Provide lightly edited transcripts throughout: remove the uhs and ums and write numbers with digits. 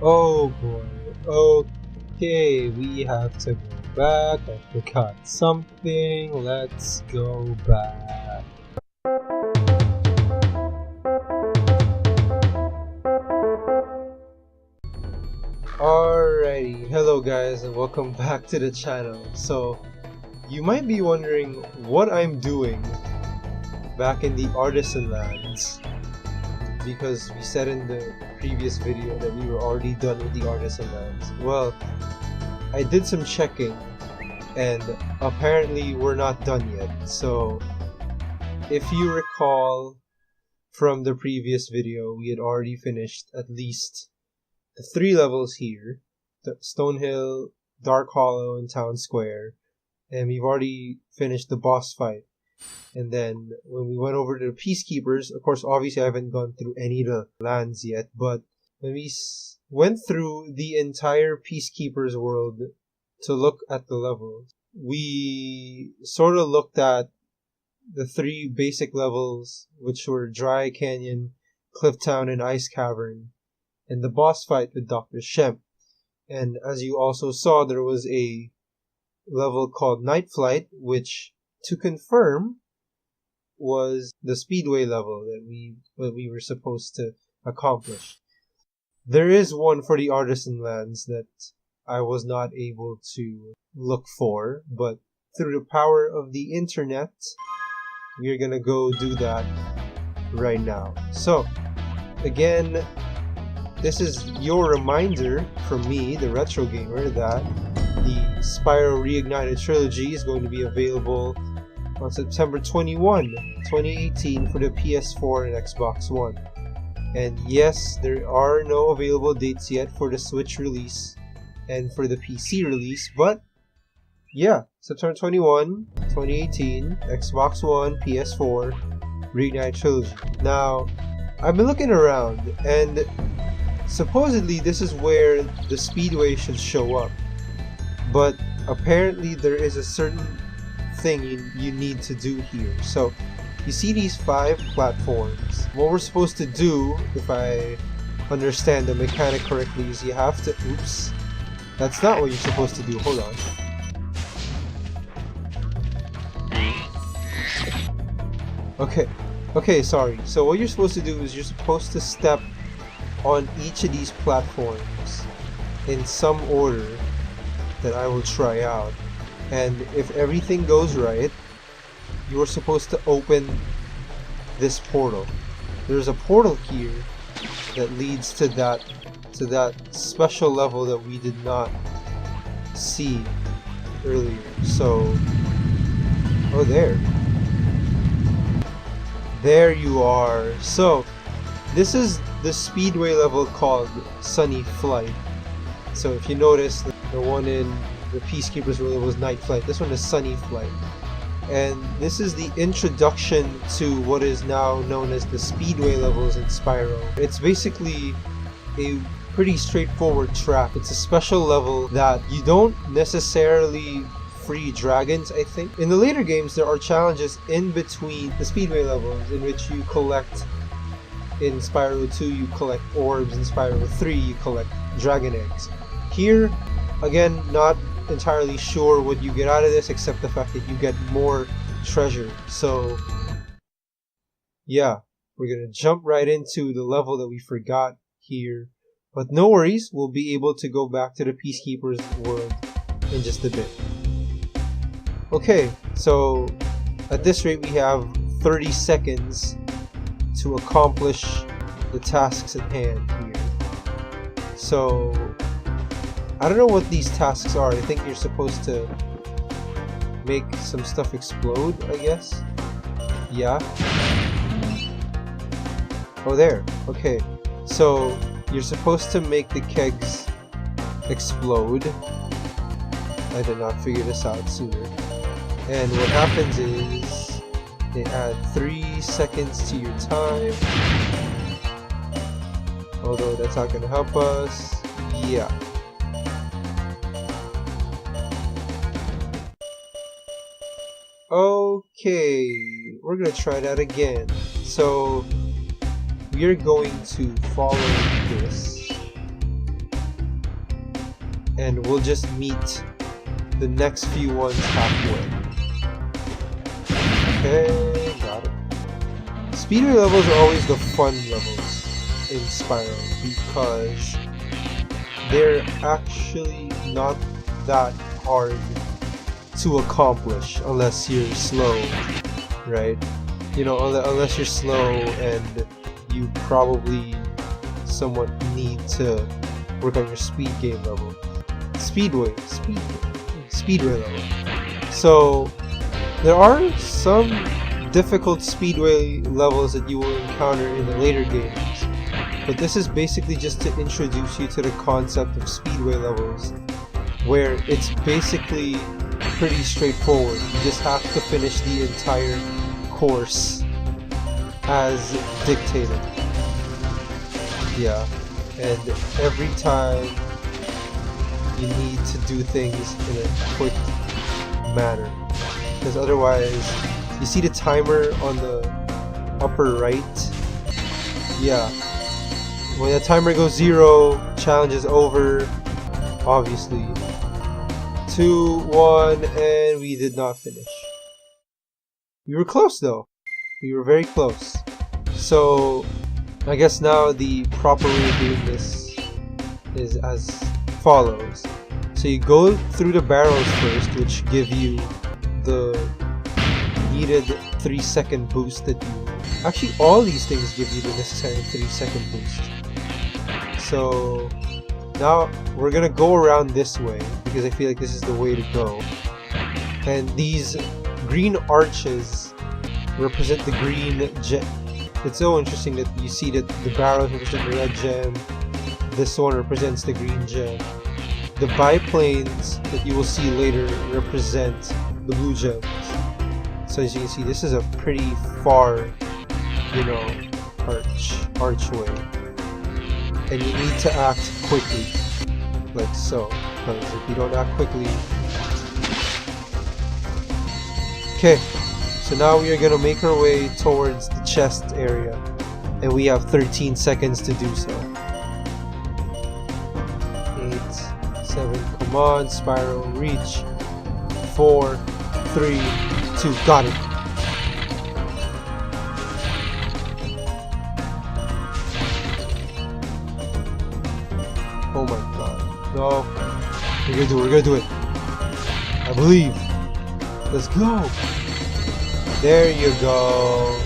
Oh boy. Okay, we have to go back. I forgot something. Let's go back. Alrighty, hello guys and welcome back to the channel. So, you might be wondering what I'm doing back in the Artisan Lands, because we said in the previous video that we were already done with the Artisan Lands. Well, I did some checking and apparently we're not done yet. So, if you recall from the previous video, we had already finished at least the 3 levels here, the Stonehill, Dark Hollow, and Town Square, and we've already finished the boss fight. And then when we went over to the Peacekeepers, of course, obviously I haven't gone through any of the lands yet, but when we went through the entire Peacekeepers world to look at the levels, we sort of looked at the 3 basic levels, which were Dry Canyon, Cliff Town, and Ice Cavern, and the boss fight with Dr. Shemp. And as you also saw, there was a level called Night Flight, which, to confirm, was the Speedway level that we were supposed to accomplish. There is one for the Artisan Lands that I was not able to look for, but through the power of the internet, we're gonna go do that right now. So, again, this is your reminder from me, the Retro Gamer, that the Spyro Reignited Trilogy is going to be available on September 21, 2018 for the PS4 and Xbox One. And yes, there are no available dates yet for the Switch release and for the PC release, but yeah, September 21, 2018, Xbox One, PS4, Reignited Trilogy. Now, I've been looking around and supposedly this is where the Speedway should show up, but apparently there is a certain thing you need to do here. So you see these 5 platforms. What we're supposed to do, if I understand the mechanic correctly, is you have to, oops, that's not what you're supposed to do, hold on. Okay, sorry. So what you're supposed to do is you're supposed to step on each of these platforms in some order that I will try out, and if everything goes right, you're supposed to open this portal. There's a portal here that leads to that special level that we did not see earlier. So, oh, there you are. So this is the Speedway level called Sunny Flight. So if you notice, the one in the Peacekeepers world was Night Flight. This one is Sunny Flight. And this is the introduction to what is now known as the Speedway levels in Spyro. It's basically a pretty straightforward track. It's a special level that you don't necessarily free dragons, I think. In the later games, there are challenges in between the Speedway levels in which you collect. In Spyro 2, you collect orbs. In Spyro 3, you collect dragon eggs. Here, again, not entirely sure what you get out of this, except the fact that you get more treasure. So, yeah, we're gonna jump right into the level that we forgot here. But no worries, we'll be able to go back to the Peacekeepers world in just a bit. Okay, so at this rate we have 30 seconds to accomplish the tasks at hand here. So, I don't know what these tasks are. I think you're supposed to make some stuff explode, I guess? Yeah. Oh, there. Okay. So, you're supposed to make the kegs explode. I did not figure this out sooner. And what happens is they add 3 seconds to your time. Although that's not going to help us. Yeah. Okay, we're going to try that again. So, we are going to follow this. and we'll just meet the next few ones halfway. Okay, got it. Speedway levels are always the fun levels in Spyro because they're actually not that hard to accomplish unless you're slow, right? You know, unless you're slow and you probably somewhat need to work on your speed game level. Speedway level. So there are some difficult speedway levels that you will encounter in the later games, but this is basically just to introduce you to the concept of speedway levels, where it's basically pretty straightforward. You just have to finish the entire course as dictated. Yeah, and every time you need to do things in a quick manner, because otherwise, you see the timer on the upper right? Yeah. When the timer goes 0, challenge is over, obviously. 2, 1, and we did not finish. We were close though. We were very close. So, I guess now the proper way of doing this is as follows. So you go through the barrels first, which give you the needed 3-second boost that you... Actually, all these things give you the necessary 3-second boost. So now we're gonna go around this way because I feel like this is the way to go. And these green arches represent the green gem. It's so interesting that you see that the barrels represent the red gem. This one represents the green gem. The biplanes that you will see later represent the blue gems. So as you can see, this is a pretty far, you know, archway. And you need to act quickly, like so, because if you don't act quickly... Okay, so now we are going to make our way towards the chest area, and we have 13 seconds to do so. 8, 7, come on, Spyro, reach. 4, 3, 2, got it. Oh my god. No. We're gonna do it. I believe. Let's go. There you go.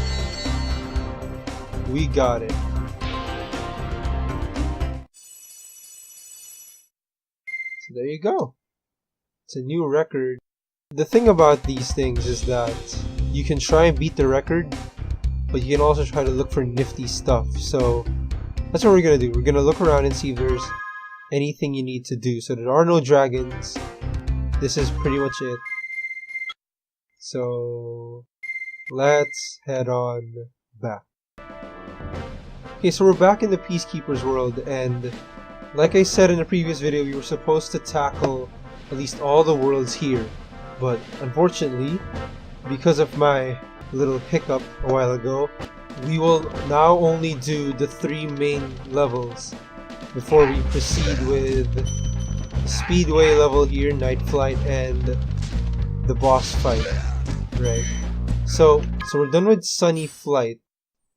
We got it. So there you go. It's a new record. The thing about these things is that you can try and beat the record, but you can also try to look for nifty stuff. So that's what we're gonna do. We're gonna look around and see if there's anything you need to do. So there are no dragons. This is pretty much it. So let's head on back. Okay, so we're back in the Peacekeeper's world, and like I said in the previous video, we were supposed to tackle at least all the worlds here, but unfortunately, because of my little hiccup a while ago, we will now only do the 3 main levels before we proceed with the Speedway level here, Night Flight, and the boss fight, right? So we're done with Sunny Flight,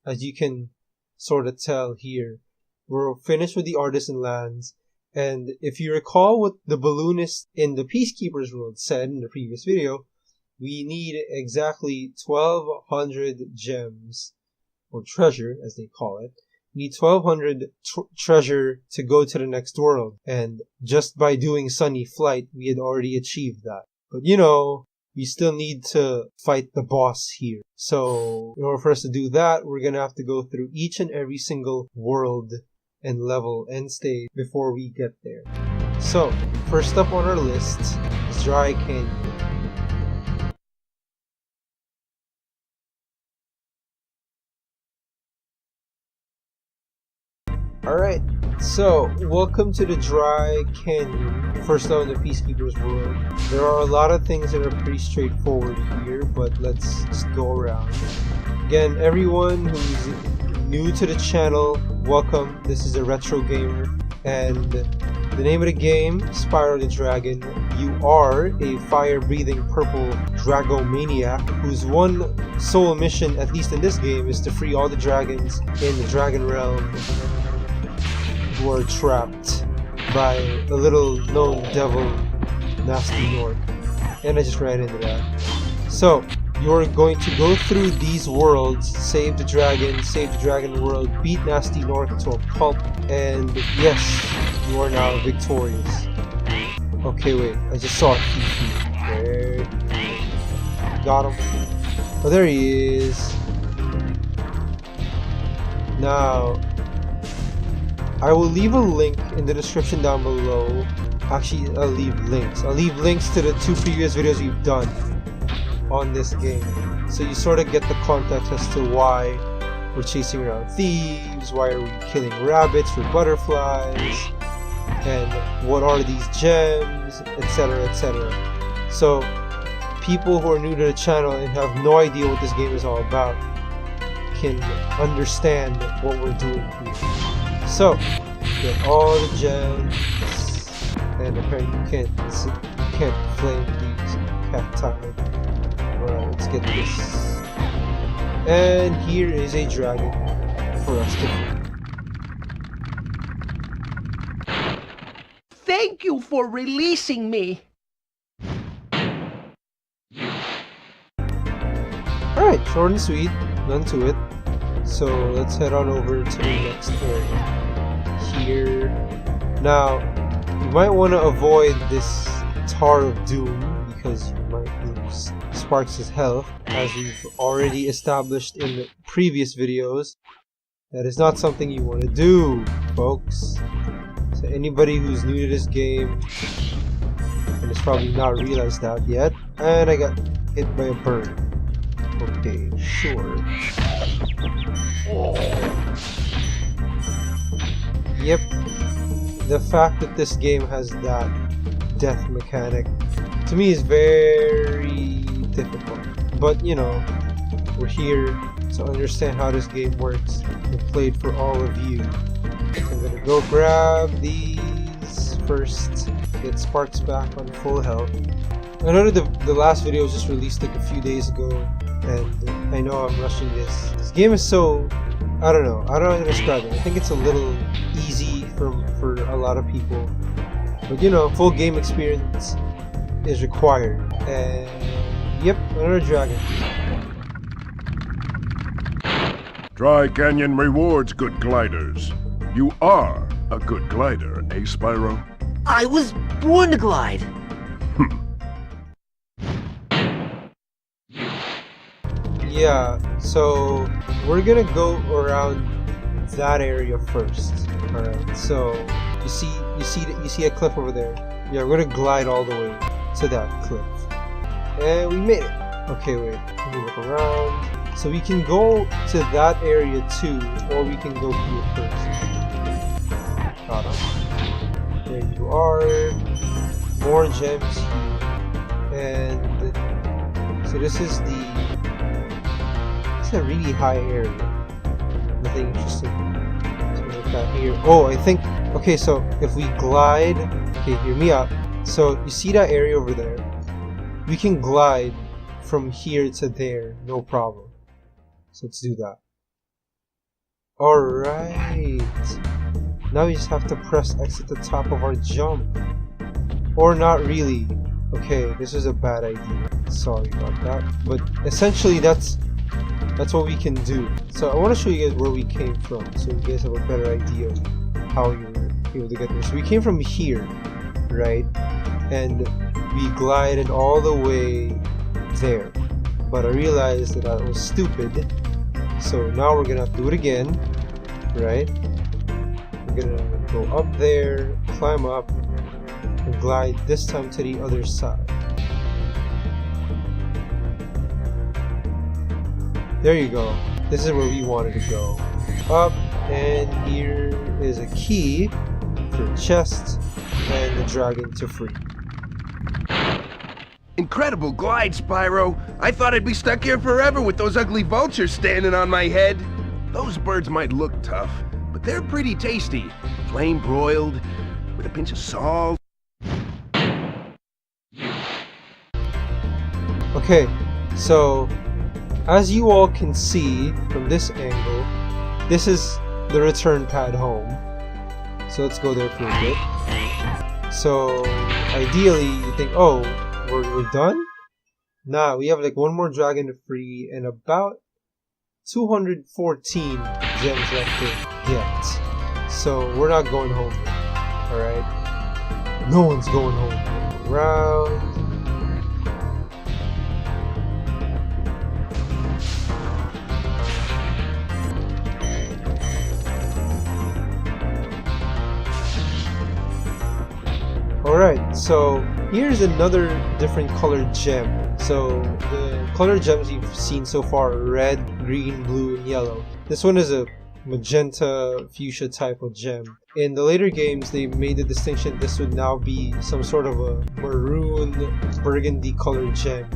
as you can sort of tell here. We're finished with the Artisan Lands, and if you recall what the balloonist in the Peacekeeper's world said in the previous video, we need exactly 1200 gems, or treasure as they call it. We need 1200 treasure to go to the next world, and just by doing Sunny Flight we had already achieved that. But you know, we still need to fight the boss here. So in order for us to do that, we're gonna have to go through each and every single world and level and stage before we get there. So first up on our list is Dry Canyon. Alright, so welcome to the Dry Canyon. First up in the Peacekeeper's world. There are a lot of things that are pretty straightforward here, but let's just go around. Again, everyone who's new to the channel, welcome. This is TheRetroGamer, and the name of the game, Spyro the Dragon. You are a fire-breathing purple dragomaniac whose one sole mission, at least in this game, is to free all the dragons in the Dragon Realm who are trapped by a little known devil, Nasty Nork. And I just ran into that. So, you're going to go through these worlds, save the dragon world, beat Nasty Nork into a pulp, and yes, you are now victorious. Okay, wait, I just saw a Fifi. There. Got him. Oh, there he is. Now, I will leave a link in the description down below. Actually, I'll leave links. I'll leave links to the 2 previous videos we've done on this game. So you sort of get the context as to why we're chasing around thieves, why are we killing rabbits for butterflies, and what are these gems, etc, etc. So people who are new to the channel and have no idea what this game is all about can understand what we're doing here. So, get all the gems, and apparently you can't flame these cacti. Alright, let's get this. And here is a dragon for us to free. Thank you for releasing me. Alright, short and sweet, none to it. So let's head on over to the next area. Here. Now, you might want to avoid this Tower of Doom because you might lose Sparks' health, as we've already established in the previous videos. That is not something you want to do, folks. So anybody who's new to this game and has probably not realized that yet. And I got hit by a bird. Okay, sure. Yep. The fact that this game has that death mechanic, to me, is very difficult. But, you know, we're here to understand how this game works and play it for all of you. I'm gonna go grab these first, get Sparks back on full health. I know that the last video was just released like a few days ago, and I know I'm rushing this. This game is so, I don't know how to describe it. I think it's a little easy for a lot of people. But you know, full game experience is required. And yep, another dragon. Dry Canyon rewards good gliders. You are a good glider, eh, Spyro? I was born to glide. Yeah, so we're gonna go around that area first. Alright, so you see a cliff over there. Yeah, we're gonna glide all the way to that cliff. And we made it. Okay, wait, let me look around. So we can go to that area too, or we can go here first. Got him. There you are. More gems here. And so this is a really high area. Nothing interesting. Something like that here. Oh, I think. Okay, so if we glide. Okay, hear me out. So you see that area over there? We can glide from here to there, no problem. So let's do that. Alright. Now we just have to press X at the top of our jump. Or not really. Okay, this is a bad idea. Sorry about that. But essentially that's what we can do. So I want to show you guys where we came from, so you guys have a better idea of how you were able to get there. So we came from here, right? And we glided all the way there. But I realized that I was stupid. So now we're gonna have to do it again, right? We're gonna go up there, climb up, and glide this time to the other side. There you go. This is where we wanted to go. Up, and here is a key for a chest and the dragon to free. Incredible glide, Spyro. I thought I'd be stuck here forever with those ugly vultures standing on my head. Those birds might look tough, but they're pretty tasty. Flame broiled, with a pinch of salt. Okay, so as you all can see from this angle, this is the return pad home. So let's go there for a bit. So ideally you think, oh, we're done? Nah, we have like one more dragon to free and about 214 gems left to get. So we're not going home yet, alright? No one's going home. Around. Alright, so here's another different colored gem. So the colored gems you've seen so far are red, green, blue, and yellow. This one is a magenta fuchsia type of gem. In the later games, they made the distinction this would now be some sort of a maroon, burgundy colored gem.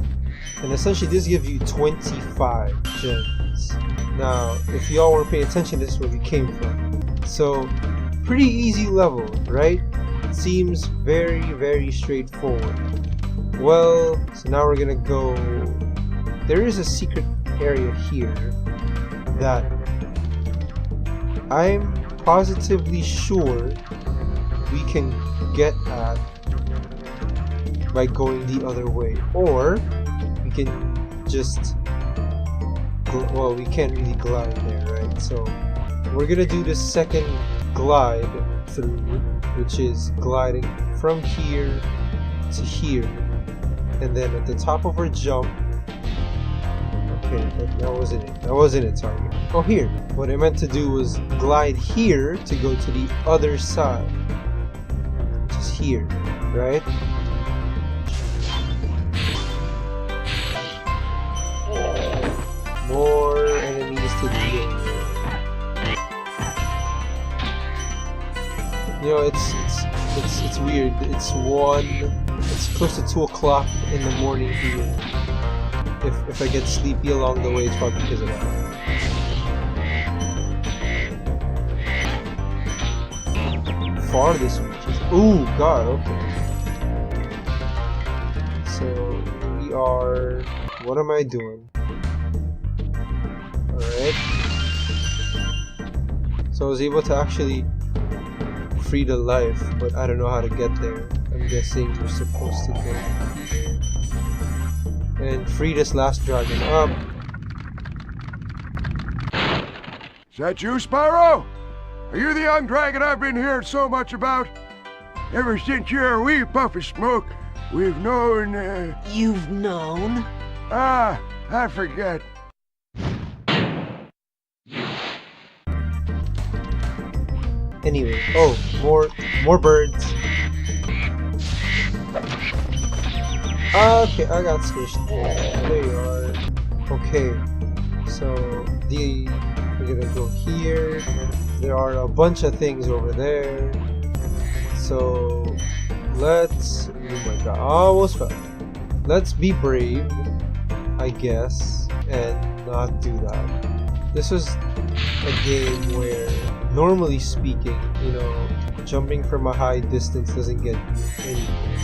And essentially this gives you 25 gems. Now, if y'all weren't paying attention, this is where we came from. So, pretty easy level, right? Seems very, very straightforward. Well, so now we're gonna go... There is a secret area here that I'm positively sure we can get at by going the other way. Or we can just... Well, we can't really glide there, right? So we're gonna do the second glide through, which is gliding from here to here, and then at the top of our jump. Okay, that wasn't it. That wasn't it, sorry. Oh, here. What I meant to do was glide here to go to the other side, which is here, right? More enemies to deal with. You know, it's weird. It's close to 2 o'clock in the morning here. If I get sleepy along the way, it's probably because of that. Farthest reaches. Ooh, God, okay. So we are. What am I doing? Alright. So I was able to actually free the life, but I don't know how to get there. I'm guessing you're supposed to go and free this last dragon up. Is that you, Spyro? Are you the young dragon I've been hearing so much about? Ever since you're a wee puff of smoke, we've known, You've known? I forget. Anyway, oh, more birds. Okay, I got squished. There you are. Okay, so we're gonna go here. There are a bunch of things over there. So let's. Oh my God! I almost fell. Let's be brave, I guess, and not do that. This was a game where, normally speaking, you know, jumping from a high distance doesn't get you anywhere.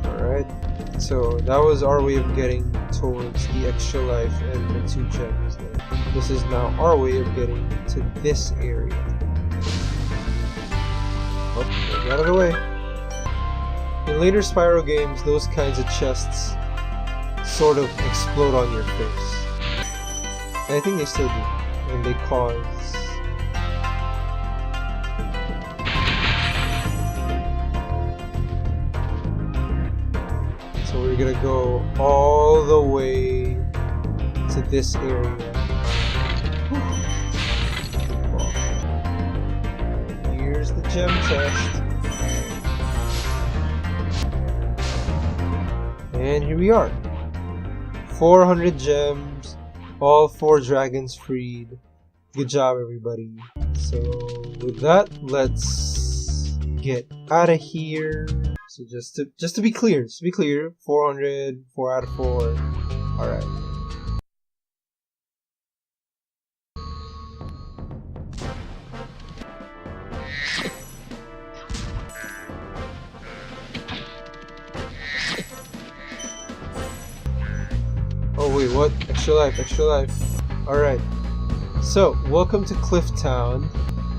Alright, so that was our way of getting towards the extra life and the 2 gems there. This is now our way of getting to this area. Oh, get out of the way. In later Spyro games, those kinds of chests sort of explode on your face. And I think they still do. And they cause... So we're gonna go all the way to this area. Here's the gem chest. And here we are. 400 gems, all 4 dragons freed. Good job, everybody. So with that, let's get out of here. So just to be clear, 400, 4 out of 4. All right. wait, what? Extra life, extra life. Alright. So, welcome to Cliff Town.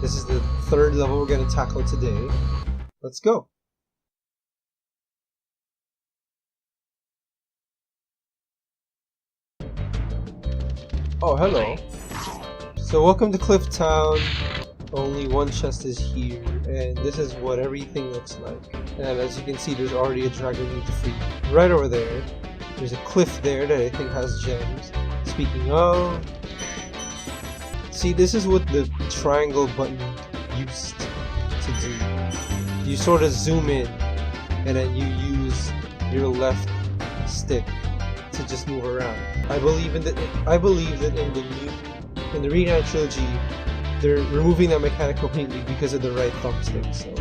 This is the third level we're gonna tackle today. Let's go. Oh, hello. So welcome to Cliff Town. Only one chest is here, and this is what everything looks like. And as you can see, there's already a dragon we need to free. Right over there, there's a cliff there that I think has gems. Speaking of... See, this is what the triangle button used to do. You sort of zoom in, and then you use your left stick to just move around. I believe that in the Reignited Trilogy, they're removing that mechanic completely because of the right thumbstick. So,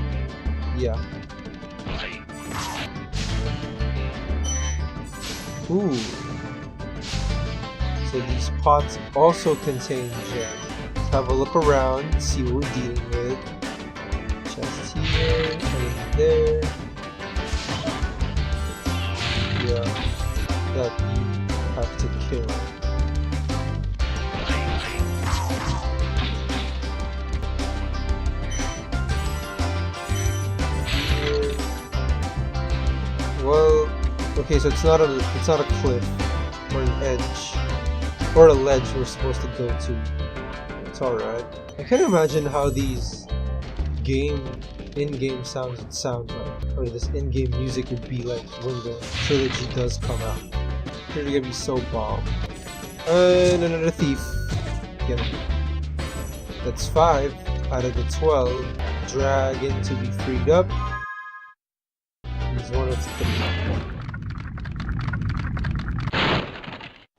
yeah. Ooh. So these pots also contain gems. Let's have a look around, see what we're dealing with. Chest here, and there. Yeah. That you have to kill. Well, okay, so it's not a cliff or an edge or a ledge we're supposed to go to. It's alright. I can't imagine how these in-game sounds would sound like, or this in-game music would be like when the trilogy does come out. They're gonna be so bomb. And another thief. Get him. That's 5 out of the 12. Dragon to be freed up. He's one of 3.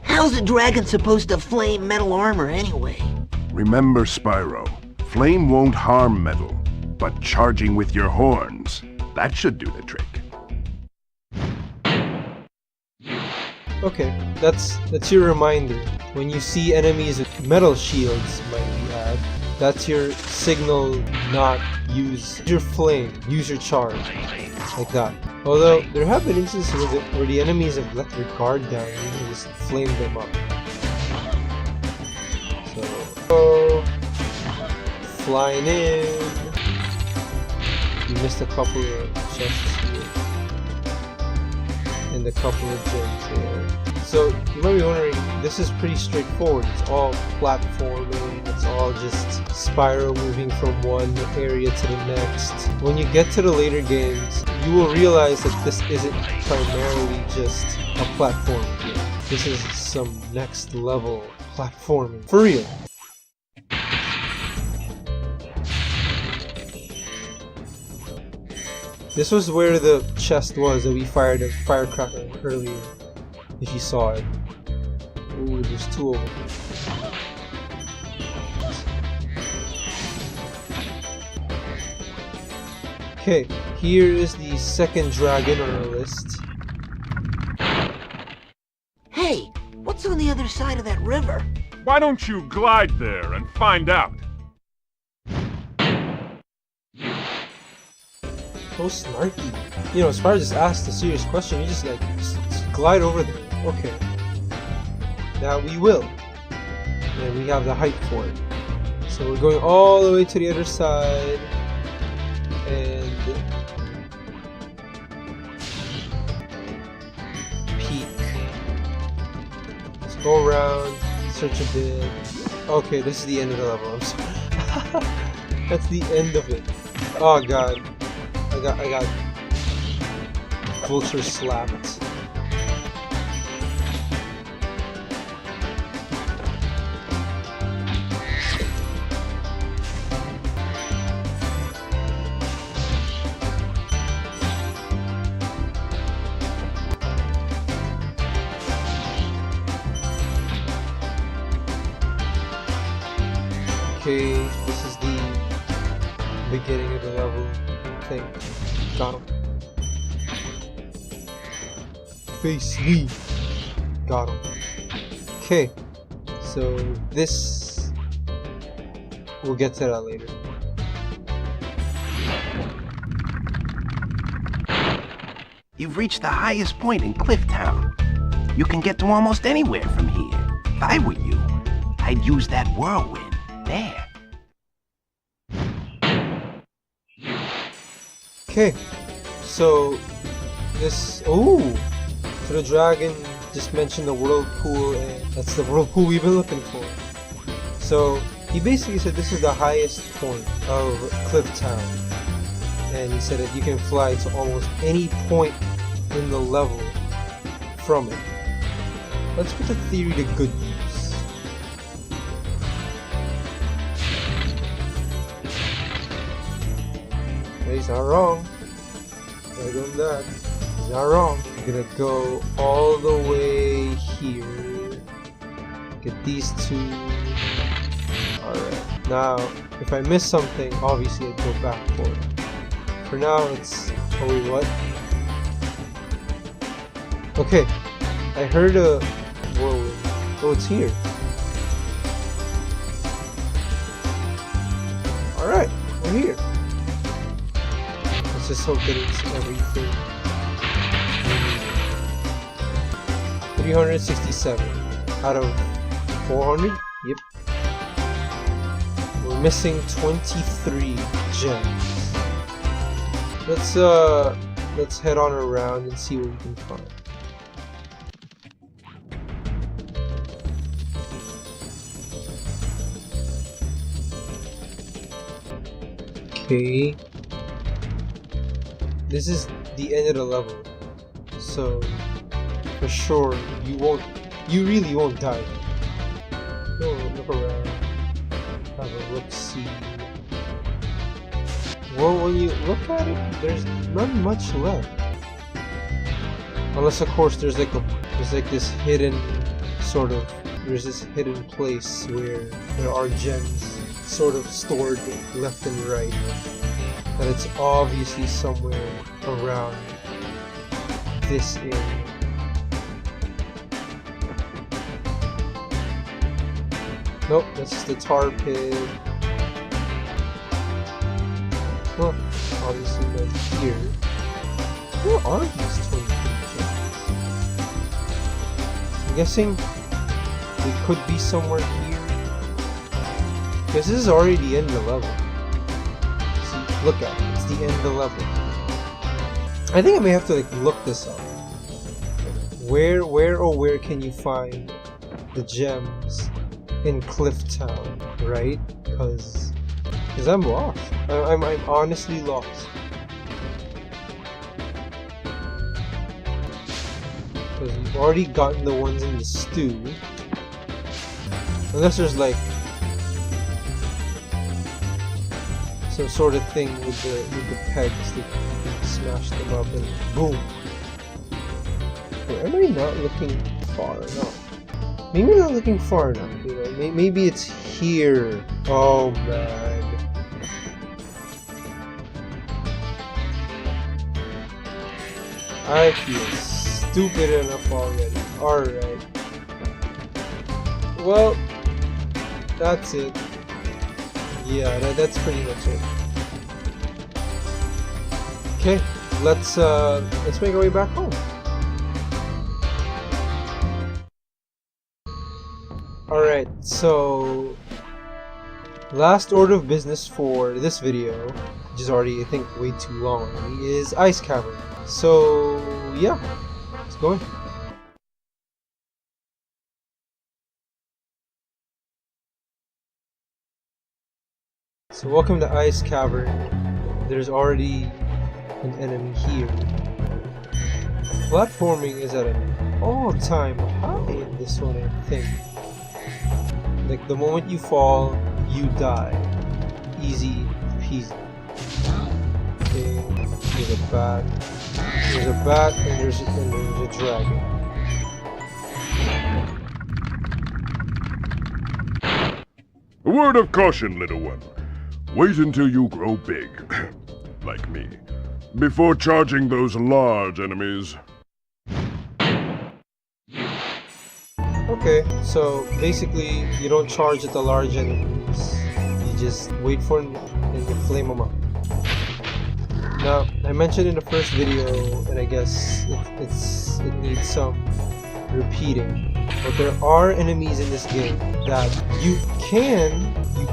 How's a dragon supposed to flame metal armor anyway? Remember, Spyro, flame won't harm metal, but charging with your horns, that should do the trick. Okay, that's your reminder. When you see enemies with metal shields, might we add, that's your signal not use your flame, use your charge. Like that. Although, there have been instances where the enemies have let their guard down and you can just flame them up. So, flying in. You missed a couple of chests here. And a couple of gems there. So, you might be wondering, this is pretty straightforward. It's all platforming, it's all just Spyro moving from one area to the next. When you get to the later games, you will realize that this isn't primarily just a platforming game. This is some next level platforming. For real. This was where the chest was that we fired a firecracker earlier. If you saw it. Ooh, there's 2 of them. Okay, here is the second dragon on our list. Hey, what's on the other side of that river? Why don't you glide there and find out? So snarky. You know, Spyro just asked a serious question, you just glide over there. Okay. Now we will. And we have the height for it. So we're going all the way to the other side. And peek. Let's go around, search a bit. Okay, this is the end of the level. I'm sorry. That's the end of it. Oh god. I got vulture slapped. Okay, this is the beginning of the level thing. Got him. Face me. Got him. Okay, so this... we'll get to that later. You've reached the highest point in Cliff Town. You can get to almost anywhere from here. If I were you, I'd use that whirlwind there. Okay, so this. Oh! So the dragon just mentioned the whirlpool, and that's the whirlpool we've been looking for. So he basically said this is the highest point of Cliff Town, and he said that you can fly to almost any point in the level from it. Let's put the theory to good use. Okay, he's not wrong. Gotta go with that. He's not wrong. I'm gonna go all the way here. Get these two. Alright. Now, if I miss something, obviously I'd go back for it. For now, it's... Oh wait, what? Okay. I heard a... Whoa. Oh, it's here. Alright, we're here. Let's just hope that it's everything. 367 out of 400? Yep. We're missing 23 gems. Let's head on around and see what we can find. Okay. This is the end of the level, so for sure you really won't die. Go look around, have a look-see. Well, when you look at it, there's not much left, unless of course there's like this hidden sort of place where there are gems sort of stored left and right, that it's obviously somewhere around this area. Nope, that's just the tar pit. Well, obviously right here. Where are these 23 gems? I'm guessing they could be somewhere here. Because this is already the end of the level. See, look at it, it's the end of the level. I think I may have to like look this up. Where can you find the gems in Cliff Town, right? Because I'm lost. I'm honestly lost. Because we've already gotten the ones in the stew. Unless there's like some sort of thing with the pegs that you can smash them up and boom. Wait, am I not looking far enough? Maybe not looking far enough, you know. Maybe it's here. Oh man. I feel stupid enough already. Alright. Well, that's it. Yeah, that's pretty much it. Okay, let's make our way back home. Alright, so last order of business for this video, which is already I think way too long already, is Ice Cavern. So yeah, let's go in. So welcome to Ice Cavern. There's already an enemy here. Platforming is at an all-time high in this one, I think. Like the moment you fall, you die. Easy peasy. Okay, there's a bat. There's a bat and there's a dragon. A word of caution, little one. Wait until you grow big, like me, before charging those large enemies. Okay, so basically you don't charge at the large enemies, you just wait for them and you flame them up. Now, I mentioned in the first video, and I guess it needs some repeating. But there are enemies in this game that you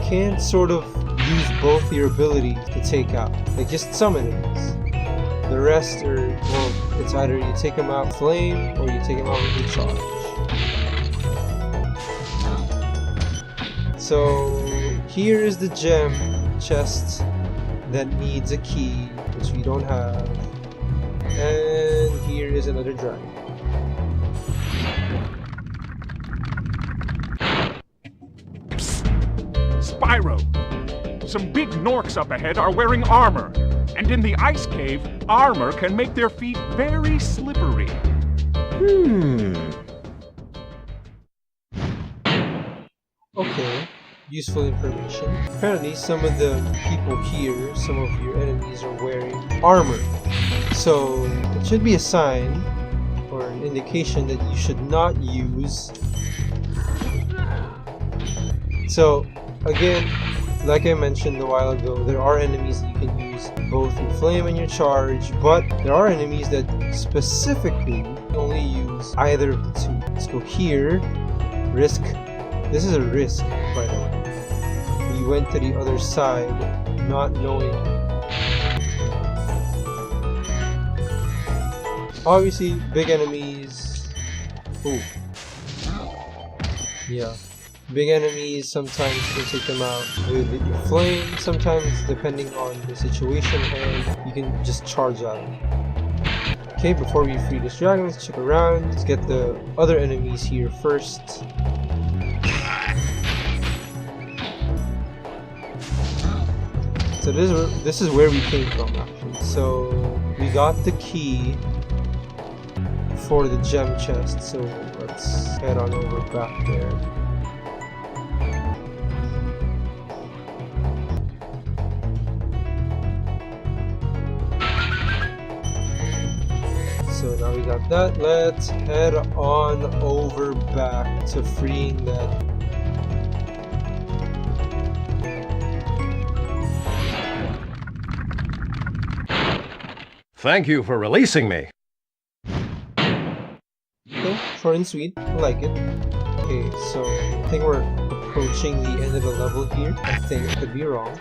can sort of use both your abilities to take out. Like just some enemies. The rest are, well, it's either you take them out with flame or you take them out with your charge. So here is the gem chest that needs a key, which we don't have. And here is another dragon. Spyro! Some big Norks up ahead are wearing armor. And in the ice cave, armor can make their feet very slippery. Okay, useful information. Apparently some of the people here, some of your enemies are wearing armor. So it should be a sign or an indication that you should not use. So again, like I mentioned a while ago, there are enemies that you can use both your flame and your charge, but there are enemies that specifically only use either of the two. Let's go here. Risk. This is a risk, by the way. We went to the other side, not knowing. Obviously, big enemies. Ooh. Yeah. Big enemies, sometimes you can take them out with your flame, sometimes depending on the situation and you can just charge at them. Okay, before we free this dragon, let's check around. Let's get the other enemies here first. So this is where we came from actually. So we got the key for the gem chest, so let's head on over back there. So now we got that, let's head on over back to freeing that. Thank you for releasing me. Okay, short and sweet, I like it. Okay, so I think we're approaching the end of the level here. I think I could be wrong.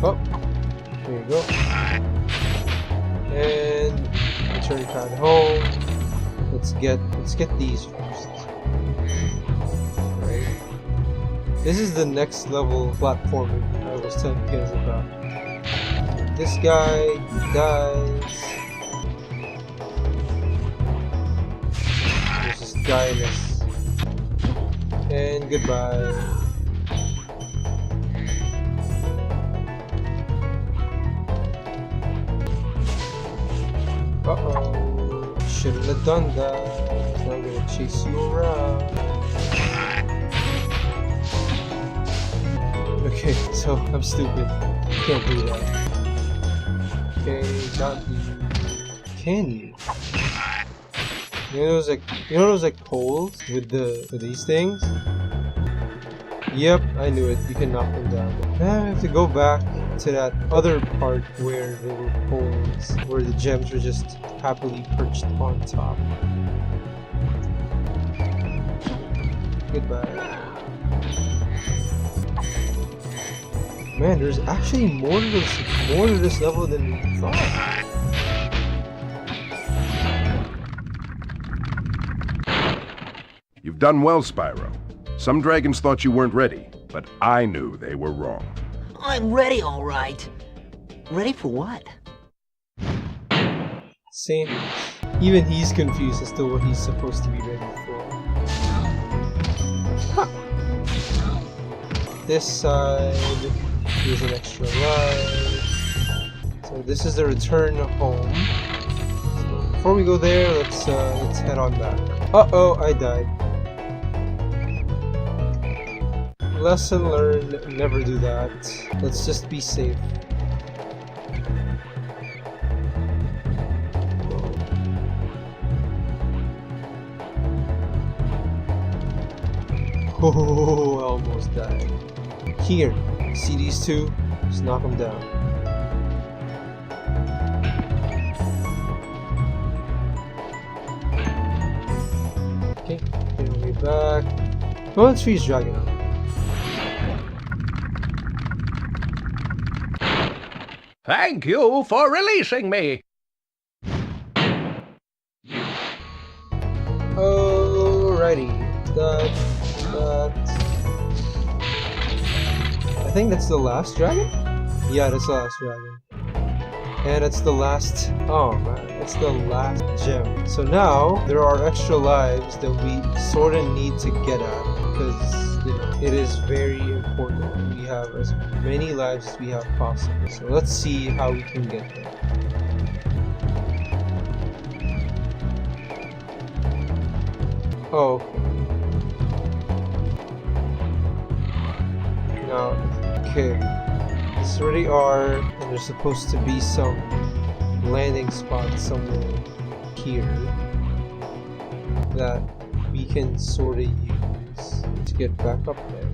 Oh, there you go. And return card home. Let's get these first. Right. This is the next level platforming I was telling you guys about. This guy dies. There's this guyness. And goodbye. Uh-oh, shouldn't have done that. Now I'm gonna chase you around. Okay, so I'm stupid. Can't do that. Okay, got you. Can you? You know those like poles with these things? Yep, I knew it. You can knock them down. Now I have to go back to that other part where there were poles, where the gems were just happily perched on top. Goodbye. Man, there's actually more to this level than we thought. You've done well, Spyro. Some dragons thought you weren't ready, but I knew they were wrong. I'm ready, all right. Ready for what? Same. Even he's confused as to what he's supposed to be ready for. Ha! This side, here's an extra life. So this is the return home. So before we go there, let's head on back. Uh-oh, I died. Lesson learned, never do that. Let's just be safe. Oh, I almost died. Here, see these two? Just knock them down. Okay, get our way back. Well, let's freeze Dragon up. Thank you for releasing me. Alrighty, that. I think that's the last dragon? Yeah, that's the last dragon. And it's the last, oh man, that's the last gem. So now, there are extra lives that we sorta need to get at, because, you know, it is very important. We have as many lives as we have possible. So let's see how we can get there. Oh, okay. Now, okay. This already are, and there's supposed to be some landing spot somewhere here that we can sort of use to get back up there.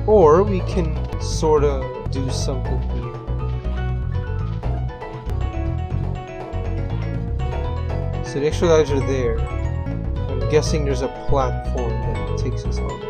Or we can sort of do something here. So the extra lives are there. I'm guessing there's a platform that takes us on.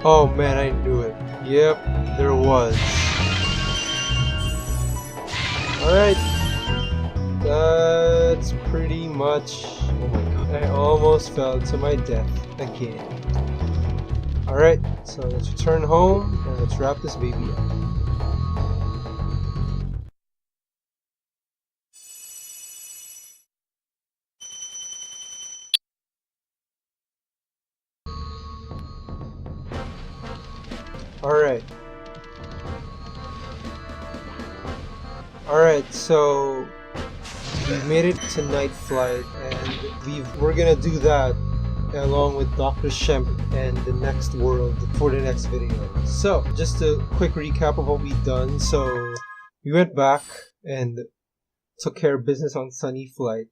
Oh man, I knew it. Yep, there was. Alright. That's pretty much... Oh my god. I almost fell to my death again. Alright, so let's return home and let's wrap this baby up. Alright, so we've made it to night flight, and we're gonna do that along with Dr. Shemp and the next world for the next video. So, just a quick recap of what we've done. So, we went back and took care of business on Sunny Flight.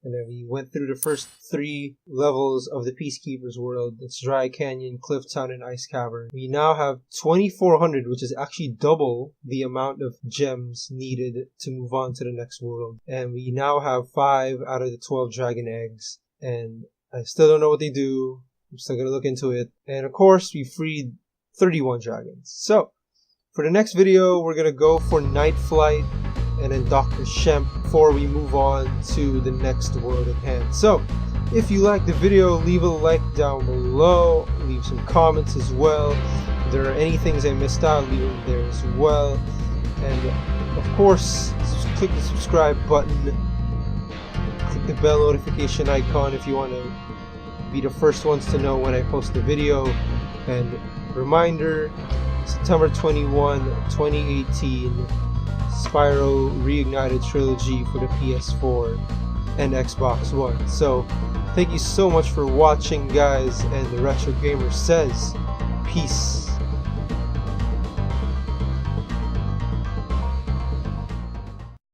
And then we went through the first 3 levels of the Peacekeeper's world. It's Dry Canyon, Cliff Town, and Ice Cavern. We now have 2,400, which is actually double the amount of gems needed to move on to the next world. And we now have 5 out of the 12 dragon eggs. And I still don't know what they do. I'm still gonna look into it. And of course, we freed 31 dragons. So, for the next video, we're gonna go for Night Flight and then Dr. Shemp before we move on to the next world at hand. So, if you liked the video, leave a like down below, leave some comments as well. If there are any things I missed out, leave them there as well. And of course, click the subscribe button, click the bell notification icon if you want to be the first ones to know when I post a video. And reminder, September 21, 2018, Spyro Reignited Trilogy for the PS4 and Xbox One. So, thank you so much for watching, guys, and TheRetroGamer says, peace.